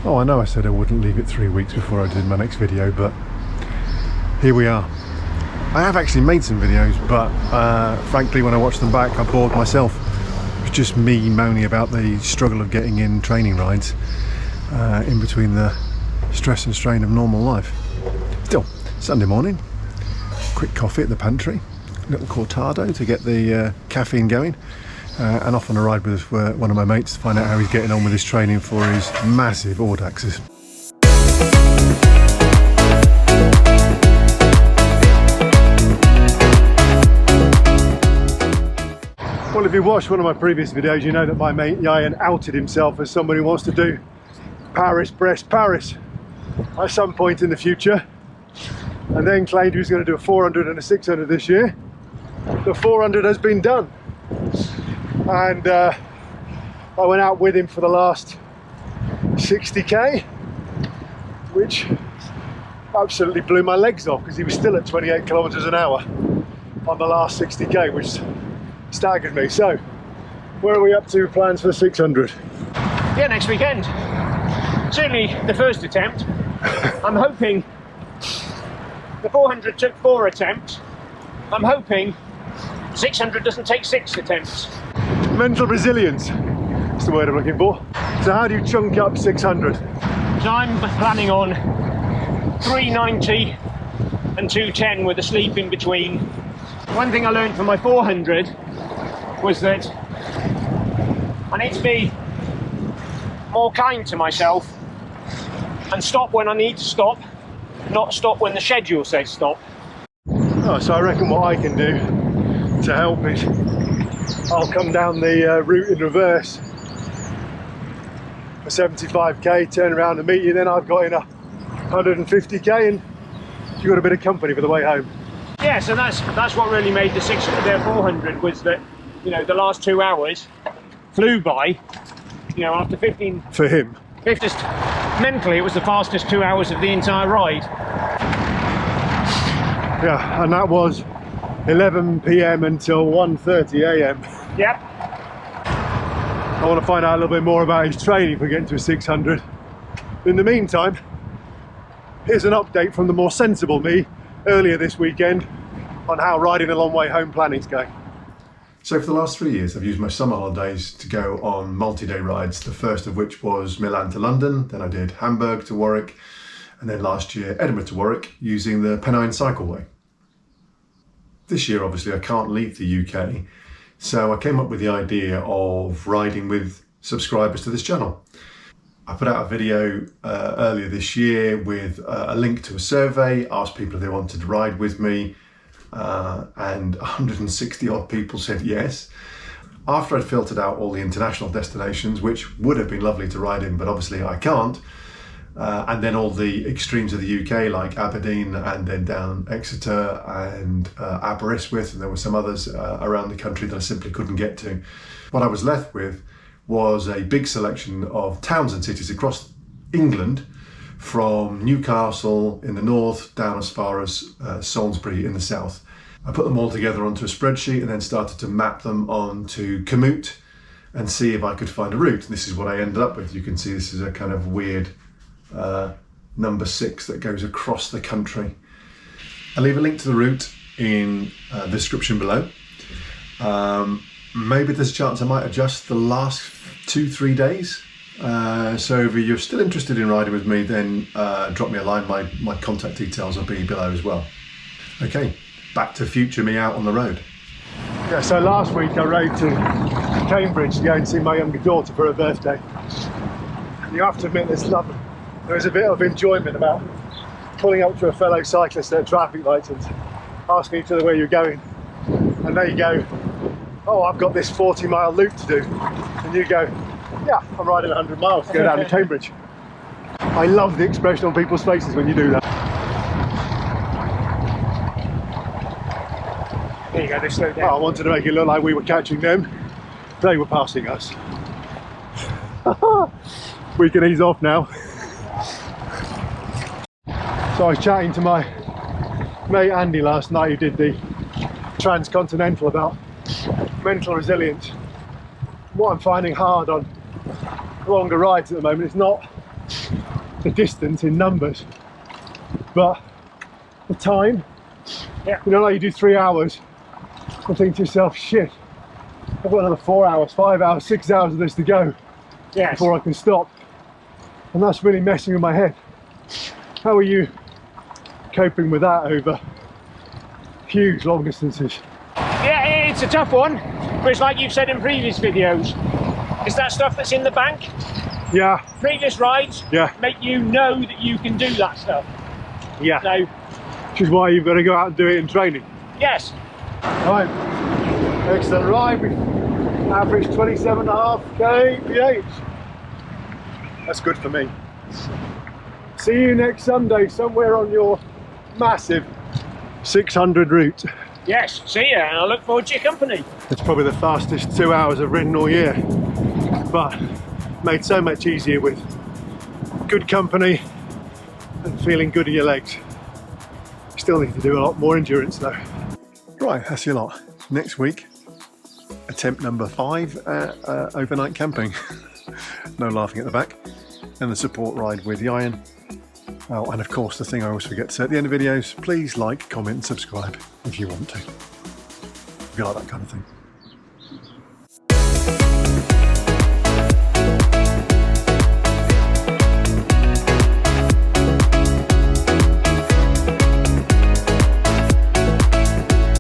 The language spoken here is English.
Oh, I know I said I wouldn't leave it 3 weeks before I did my next video, but here we are. I have actually made some videos, but frankly when I watched them back I bored myself. It was just me moaning about the struggle of getting in training rides in between the stress and strain of normal life. Still, Sunday morning, quick coffee at the pantry, little cortado to get the caffeine going, and off on a ride with one of my mates to find out how he's getting on with his training for his massive Audaxes. Well, if you watched one of my previous videos, you know that my mate Yayan outed himself as somebody who wants to do Paris at some point in the future, and then claimed he was going to do a 400 and a 600 this year. The 400 has been done, and I went out with him for the last 60k, which absolutely blew my legs off because he was still at 28 kilometers an hour on the last 60k, which staggered me. So where are we up to? Plans for the 600? Yeah, next weekend. Certainly the first attempt. I'm hoping the 400 took 4 attempts. I'm hoping 600 doesn't take 6 attempts. Mental resilience is the word I'm looking for. So how do you chunk up 600? So I'm planning on 390 and 210 with a sleep in between. One thing I learned from my 400 was that I need to be more kind to myself and stop when I need to stop, not stop when the schedule says stop. Oh, so I reckon what I can do to help is I'll come down the route in reverse for 75k, turn around and meet you, then I've got in 150k and you've got a bit of company for the way home. Yeah, so that's what really made the 400 was that, you know, the last 2 hours flew by, you know, after 15... For him? Just mentally, it was the fastest 2 hours of the entire ride. Yeah, and that was 11 p.m. until 1:30 a.m. Yep. I want to find out a little bit more about his training for getting to a 600. In the meantime, here's an update from the more sensible me earlier this weekend on how riding the long way home planning's going. So for the last 3 years I've used my summer holidays to go on multi-day rides, the first of which was Milan to London, then I did Hamburg to Warwick, and then last year Edinburgh to Warwick using the Pennine Cycleway. This year obviously I can't leave the UK, so I came up with the idea of riding with subscribers to this channel. I put out a video earlier this year with a link to a survey, asked people if they wanted to ride with me, and 160 odd people said yes. After I'd filtered out all the international destinations, which would have been lovely to ride in, but obviously I can't, and then all the extremes of the UK like Aberdeen and then down Exeter and Aberystwyth, and there were some others around the country that I simply couldn't get to. What I was left with was a big selection of towns and cities across England, from Newcastle in the north down as far as Salisbury in the south. I put them all together onto a spreadsheet and then started to map them onto Komoot and see if I could find a route. And this is what I ended up with. You can see this is a kind of weird number 6 that goes across the country. I'll leave a link to the route in the description below. Maybe there's a chance I might adjust the last 2-3 days. So if you're still interested in riding with me, then drop me a line. My contact details will be below as well. Okay, back to future me out on the road. Yeah, so last week I rode to Cambridge to go and see my younger daughter for her birthday. And you have to admit there's a bit of enjoyment about pulling up to a fellow cyclist at traffic lights and asking each other where you're going. And there you go, oh, I've got this 40-mile loop to do. And you go, yeah, I'm riding 100 miles to go down to Cambridge. I love the expression on people's faces when you do that. There you go, they slowed down. Oh, I wanted to make it look like we were catching them. They were passing us. We can ease off now. So I was chatting to my mate Andy last night, who did the Transcontinental, about mental resilience. What I'm finding hard on longer rides at the moment is not the distance in numbers, but the time, Yeah. you know, like you do 3 hours and think to yourself, shit, I've got another 4 hours, 5 hours, 6 hours of this to go Yes. before I can stop. And that's really messing with my head. How are you coping with that over huge long distances? Yeah, it's a tough one, but it's like you've said in previous videos. It's that stuff that's in the bank. Yeah, Previous rides yeah, make you know that you can do that stuff. yeah. So, Which is why you've got to go out and do it in training. yes. Right, excellent ride. We averaged 27.5 kph. That's good for me. See you next Sunday somewhere on your massive 600 route. Yes, see ya, and I look forward to your company. It's probably the fastest 2 hours I've ridden all year, but made so much easier with good company and feeling good in your legs. Still need to do a lot more endurance though. Right, that's your lot. Next week, attempt number 5 at overnight camping. No laughing at the back. And the support ride with Yayan. Oh, and of course the thing I always forget to say at the end of videos, please like, comment and subscribe if you want to. If you like that kind of thing.